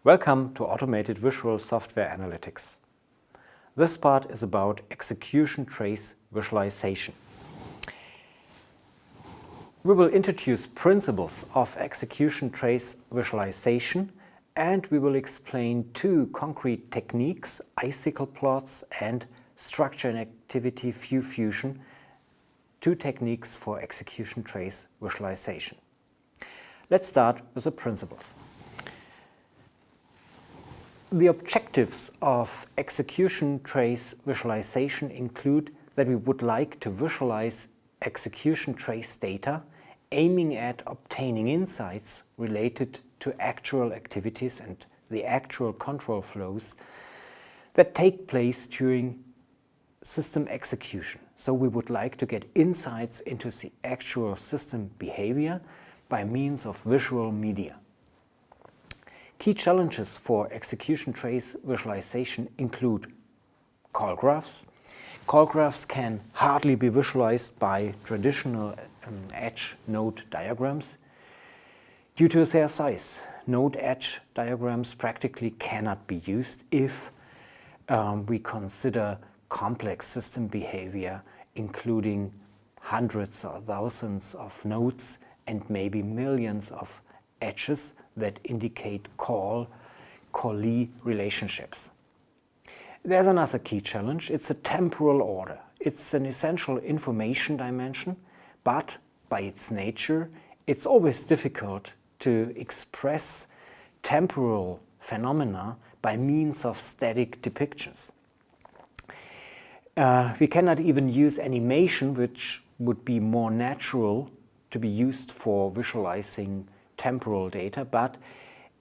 Welcome to Automated Visual Software Analytics. This part is about execution trace visualization. We will introduce principles of execution trace visualization, and we will explain two concrete techniques, icicle plots and structure and activity view fusion, two techniques for execution trace visualization. Let's start with the principles. The objectives of execution trace visualization include that we would like to visualize execution trace data, aiming at obtaining insights related to actual activities and the actual control flows that take place during system execution. So we would like to get insights into the actual system behavior by means of visual media. Key challenges for execution trace visualization include call graphs. Call graphs can hardly be visualized by traditional edge node diagrams. Due to their size, node edge diagrams practically cannot be used if we consider complex system behavior, including hundreds or thousands of nodes and maybe millions of edges that indicate callee relationships. There's another key challenge. It's a temporal order. It's an essential information dimension, but by its nature, it's always difficult to express temporal phenomena by means of static depictions. We cannot even use animation, which would be more natural to be used for visualizing temporal data, but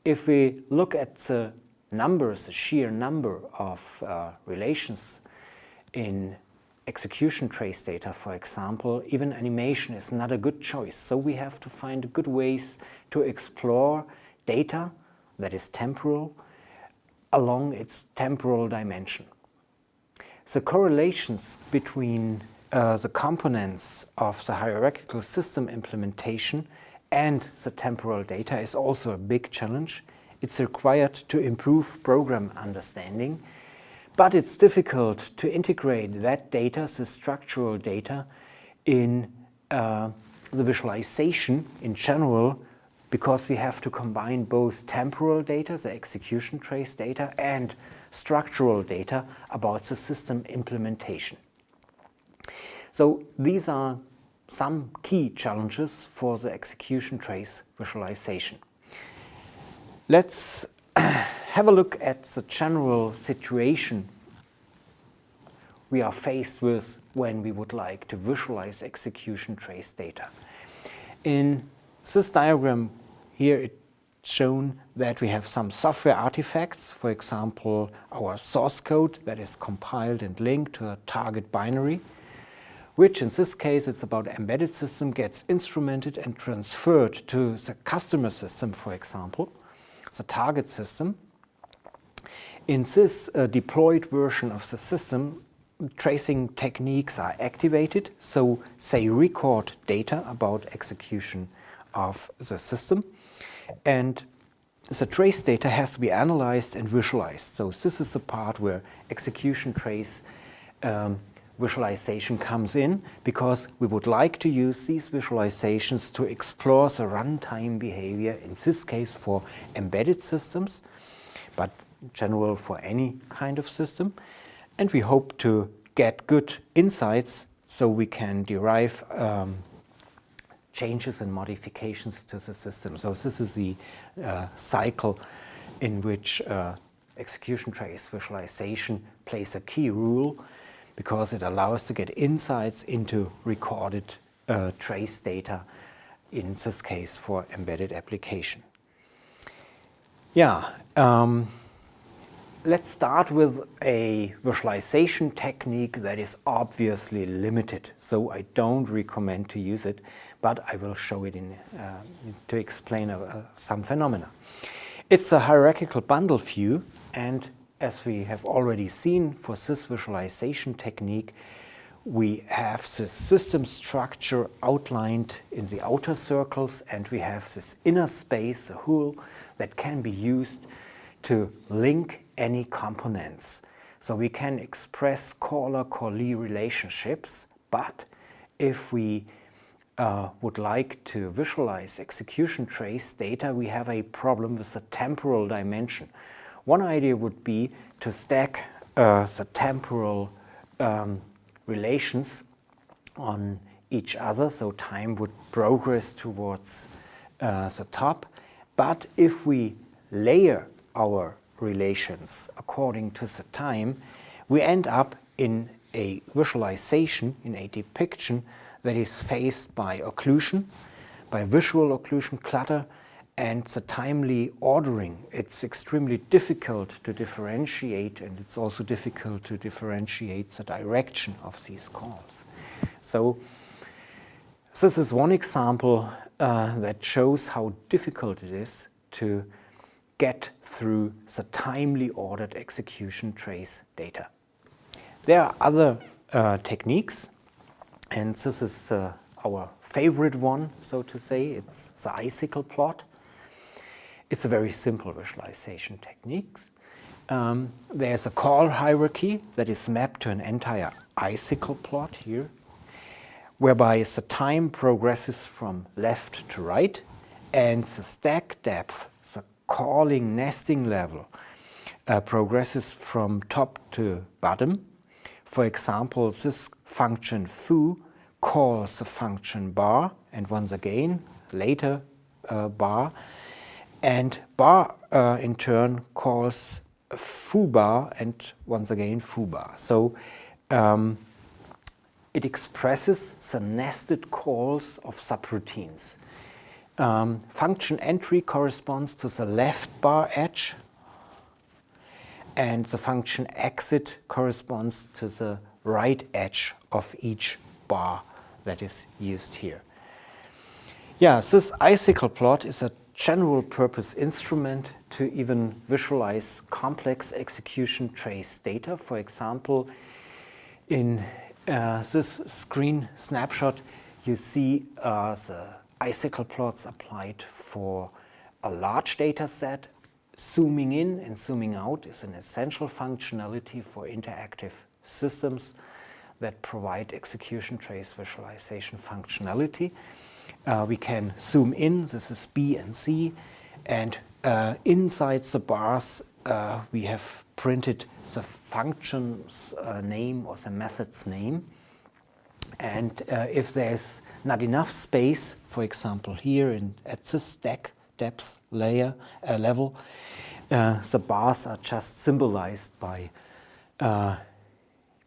if we look at the numbers, the sheer number of relations in execution trace data, for example, even animation is not a good choice. So we have to find good ways to explore data that is temporal along its temporal dimension. The correlations between the components of the hierarchical system implementation and the temporal data is also a big challenge. It's required to improve program understanding, but it's difficult to integrate that data, the structural data, in the visualization in general, because we have to combine both temporal data, the execution trace data, and structural data about the system implementation. So these are some key challenges for the execution trace visualization. Let's have a look at the general situation we are faced with when we would like to visualize execution trace data. In this diagram here, it's shown that we have some software artifacts, for example, our source code that is compiled and linked to a target binary, which in this case, it's about embedded system, gets instrumented and transferred to the customer system, for example, the target system. In this deployed version of the system, tracing techniques are activated, so they record data about execution of the system. And the trace data has to be analyzed and visualized. So this is the part where execution trace visualization comes in, because we would like to use these visualizations to explore the runtime behavior, in this case for embedded systems, but in general for any kind of system. And we hope to get good insights so we can derive changes and modifications to the system. So this is the cycle in which execution trace visualization plays a key role, because it allows to get insights into recorded trace data, in this case for embedded application. Let's start with a visualization technique that is obviously limited, so I don't recommend to use it, but I will show it to explain some phenomena. It's a hierarchical bundle view, and as we have already seen, for this visualization technique, we have this system structure outlined in the outer circles, and we have this inner space, a hole, that can be used to link any components. So we can express caller-callee relationships, but if we would like to visualize execution trace data, we have a problem with the temporal dimension. One idea would be to stack the temporal relations on each other, so time would progress towards the top. But if we layer our relations according to the time, we end up in a visualization, in a depiction that is faced by occlusion, by visual occlusion, clutter, and the timely ordering. It's extremely difficult to differentiate, and it's also difficult to differentiate the direction of these calls. So this is one example that shows how difficult it is to get through the timely ordered execution trace data. There are other techniques, and this is our favorite one, so to say. It's the icicle plot. It's a very simple visualization technique. There's a call hierarchy that is mapped to an entire icicle plot here, whereby the time progresses from left to right, and the stack depth, the calling nesting level, progresses from top to bottom. For example, this function foo calls the function bar, and once again, later bar, and bar in turn calls foo bar, and once again foo bar. So it expresses the nested calls of subroutines. Function entry corresponds to the left bar edge, and the function exit corresponds to the right edge of each bar that is used here. Yeah, this icicle plot is a general purpose instrument to even visualize complex execution trace data. For example, in this screen snapshot, you see the icicle plots applied for a large data set. Zooming in and zooming out is an essential functionality for interactive systems that provide execution trace visualization functionality. We can zoom in, this is B and C, and inside the bars we have printed the function's name or the method's name. And if there's not enough space, for example here at this stack depth level, the bars are just symbolized by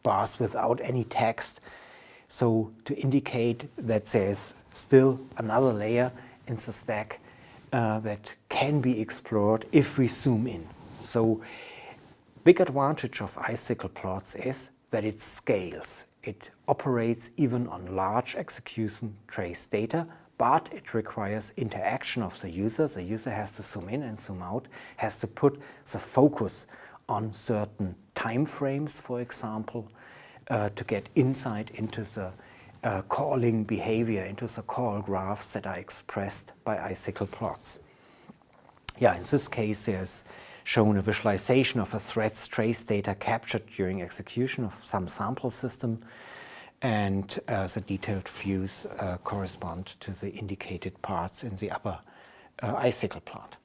bars without any text, so to indicate that there's still another layer in the stack that can be explored if we zoom in. So big advantage of icicle plots is that it scales. It operates even on large execution trace data, but it requires interaction of the user. The user has to zoom in and zoom out, has to put the focus on certain time frames, for example, to get insight into the calling behavior, into the call graphs that are expressed by icicle plots. Yeah, in this case, there's shown a visualization of a thread's trace data captured during execution of some sample system, and the detailed views correspond to the indicated parts in the upper icicle plot.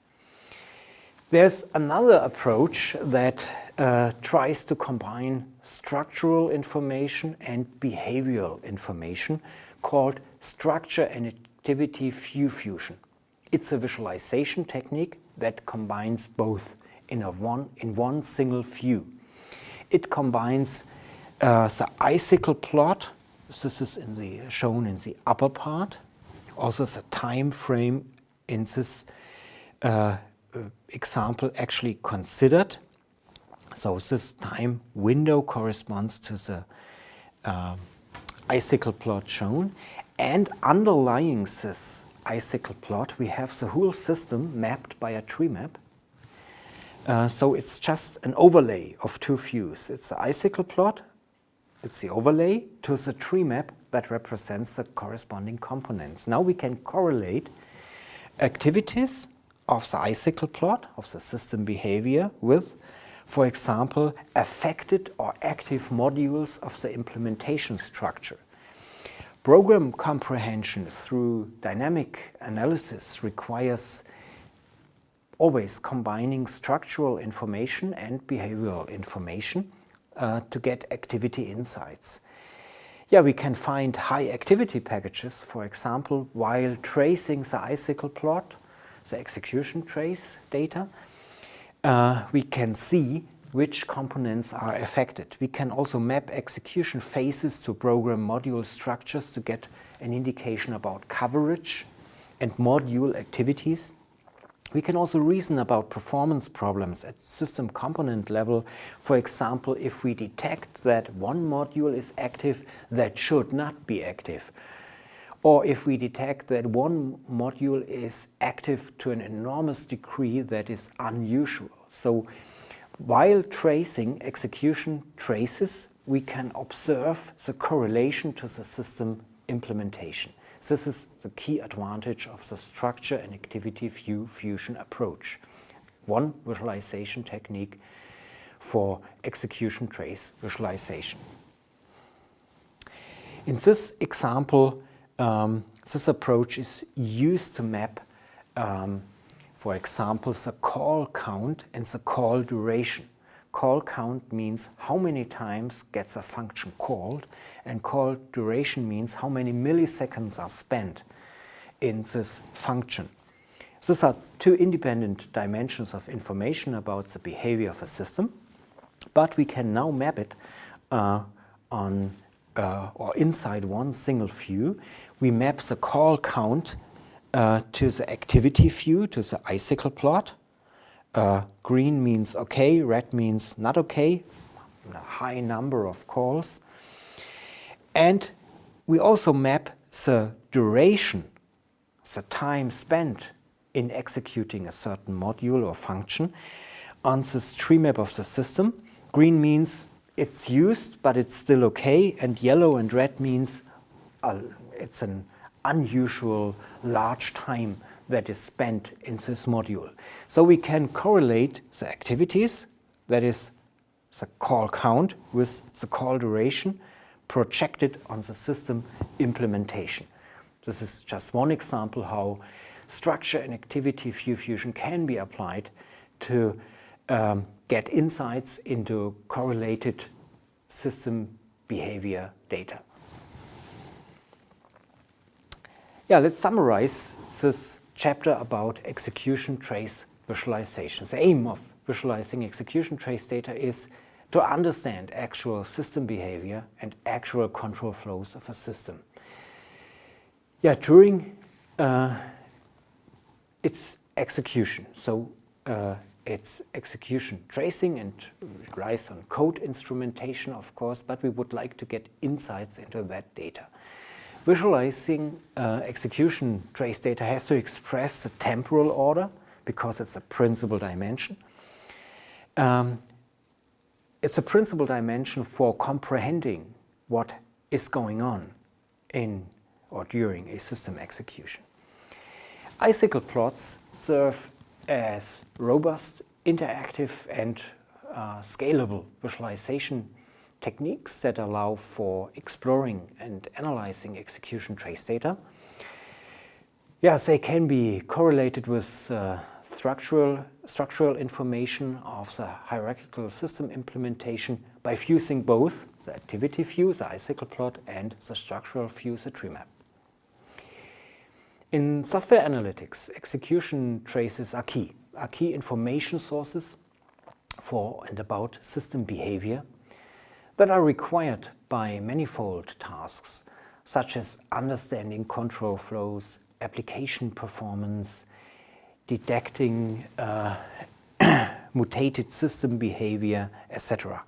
There's another approach that tries to combine structural information and behavioral information called structure and activity view fusion. It's a visualization technique that combines both in one single view. It combines the icicle plot, this is shown in the upper part, also the time frame in this example actually considered. So this time window corresponds to the icicle plot shown, and underlying this icicle plot we have the whole system mapped by a tree map. So it's just an overlay of two views. It's the icicle plot, it's the overlay to the tree map that represents the corresponding components. Now we can correlate activities of the icicle plot, of the system behavior with, for example, affected or active modules of the implementation structure. Program comprehension through dynamic analysis requires always combining structural information and behavioral information to get activity insights. Yeah, we can find high activity packages, for example, while tracing the icicle plot, the execution trace data. We can see which components are affected. We can also map execution phases to program module structures to get an indication about coverage and module activities. We can also reason about performance problems at system component level. For example, if we detect that one module is active that should not be active, or if we detect that one module is active to an enormous degree that is unusual. So while tracing execution traces, we can observe the correlation to the system implementation. This is the key advantage of the structure and activity view fusion approach. One visualization technique for execution trace visualization. In this example, this approach is used to map, for example, the call count and the call duration. Call count means how many times gets a function called, and call duration means how many milliseconds are spent in this function. These are two independent dimensions of information about the behavior of a system, but we can now map it on or inside one single view. We map the call count to the activity view, to the icicle plot. Green means okay, red means not okay, a high number of calls. And we also map the duration, the time spent in executing a certain module or function on this tree map of the system. Green means it's used, but it's still okay, and yellow and red means it's an unusual large time that is spent in this module. So we can correlate the activities, that is the call count, with the call duration projected on the system implementation. This is just one example how structure and activity view fusion can be applied to get insights into correlated system behavior data. Yeah, let's summarize this chapter about execution trace visualization. The aim of visualizing execution trace data is to understand actual system behavior and actual control flows of a system. Yeah, during its execution. So it's execution tracing and it relies on code instrumentation, of course, but we would like to get insights into that data. Visualizing execution trace data has to express the temporal order because it's a principal dimension. It's a principal dimension for comprehending what is going on in or during a system execution. Icicle plots serve as robust, interactive and scalable visualization techniques that allow for exploring and analyzing execution trace data. Yes, they can be correlated with structural information of the hierarchical system implementation by fusing both the activity view, the icicle plot, and the structural view, the tree map. In software analytics, execution traces are key information sources for and about system behavior that are required by manifold tasks, such as understanding control flows, application performance, detecting mutated system behavior, etc.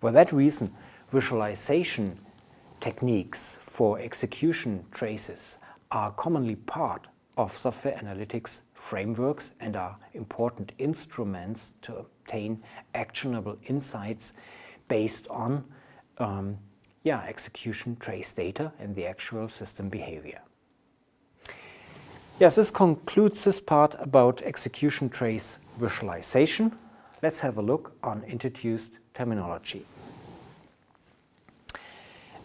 For that reason, visualization techniques for execution traces are commonly part of software analytics frameworks and are important instruments to obtain actionable insights based on execution trace data and the actual system behavior. Yes, this concludes this part about execution trace visualization. Let's have a look on introduced terminology.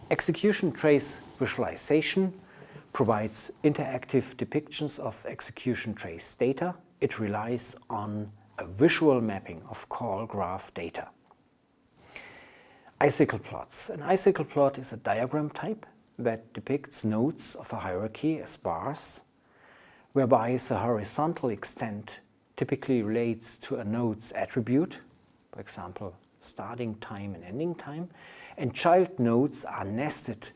Execution trace visualization provides interactive depictions of execution trace data. It relies on a visual mapping of call graph data. Icicle plots. An icicle plot is a diagram type that depicts nodes of a hierarchy as bars, whereby the horizontal extent typically relates to a node's attribute, for example, starting time and ending time, and child nodes are nested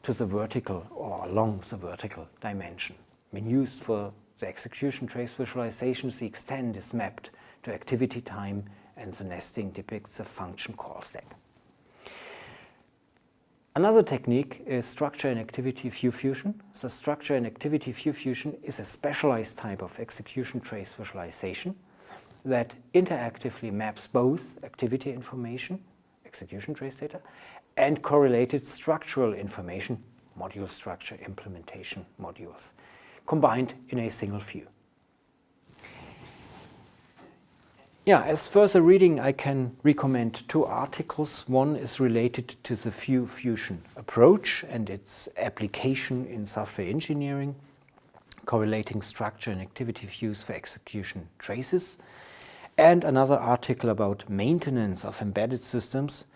to the vertical or along the vertical dimension. When used for the execution trace visualization, the extent is mapped to activity time and the nesting depicts a function call stack. Another technique is structure and activity view fusion. The structure and activity view fusion is a specialized type of execution trace visualization that interactively maps both activity information, execution trace data, and correlated structural information, module structure, implementation modules, combined in a single view. Yeah, as further reading, I can recommend two articles. One is related to the view fusion approach and its application in software engineering, correlating structure and activity views for execution traces, and another article about maintenance of embedded systems,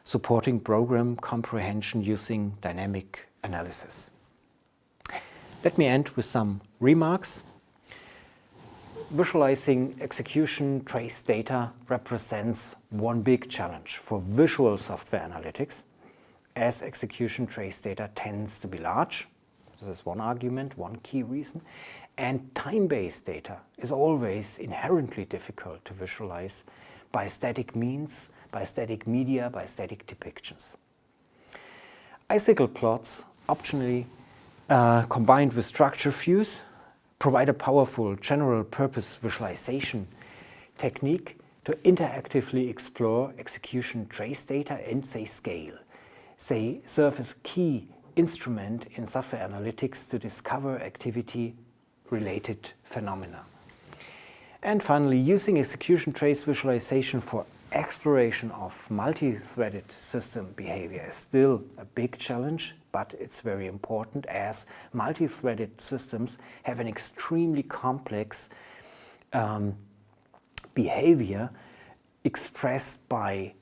supporting program comprehension using dynamic analysis. Let me end with some remarks. Visualizing execution trace data represents one big challenge for visual software analytics, as execution trace data tends to be large. This is one argument, one key reason. And time-based data is always inherently difficult to visualize by static means, by static media, by static depictions. Icicle plots, optionally combined with structure views, provide a powerful general-purpose visualization technique to interactively explore execution trace data, and they scale. They serve as a key instrument in software analytics to discover activity-related phenomena. And finally, using execution trace visualization for exploration of multi-threaded system behavior is still a big challenge, but it's very important as multi-threaded systems have an extremely complex behavior expressed by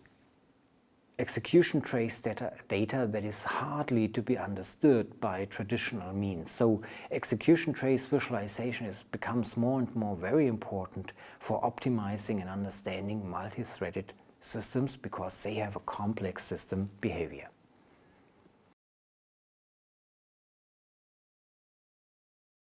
execution trace data that is hardly to be understood by traditional means. So execution trace visualization becomes more and more very important for optimizing and understanding multi-threaded systems because they have a complex system behavior.